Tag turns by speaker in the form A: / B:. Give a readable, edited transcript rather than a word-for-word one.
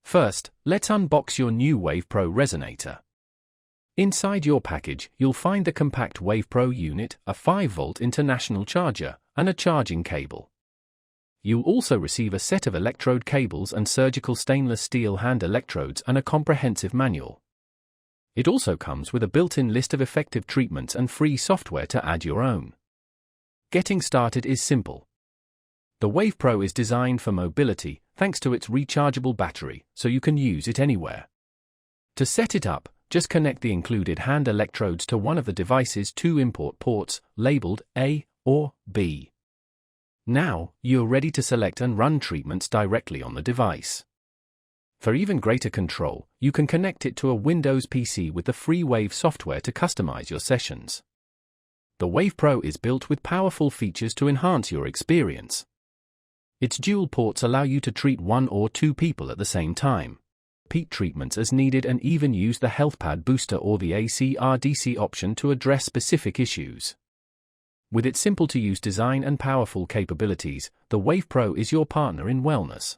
A: First, let's unbox your new Wave Pro Resonator. Inside your package, you'll find the compact Wave Pro unit, a 5-volt international charger, and a charging cable. You'll also receive a set of electrode cables and surgical stainless steel hand electrodes and a comprehensive manual. It also comes with a built-in list of effective treatments and free software to add your own. Getting started is simple. The Wave Pro is designed for mobility, thanks to its rechargeable battery, so you can use it anywhere. To set it up, just connect the included hand electrodes to one of the device's 2 import ports, labeled A or B. Now, you're ready to select and run treatments directly on the device. For even greater control, you can connect it to a Windows PC with the free Wave software to customize your sessions. The Wave Pro is built with powerful features to enhance your experience. Its dual ports allow you to treat 1 or 2 people at the same time. Repeat treatments as needed, and even use the HealthPad booster or the AC/DC option to address specific issues. With its simple-to-use design and powerful capabilities, the Wave Pro is your partner in wellness.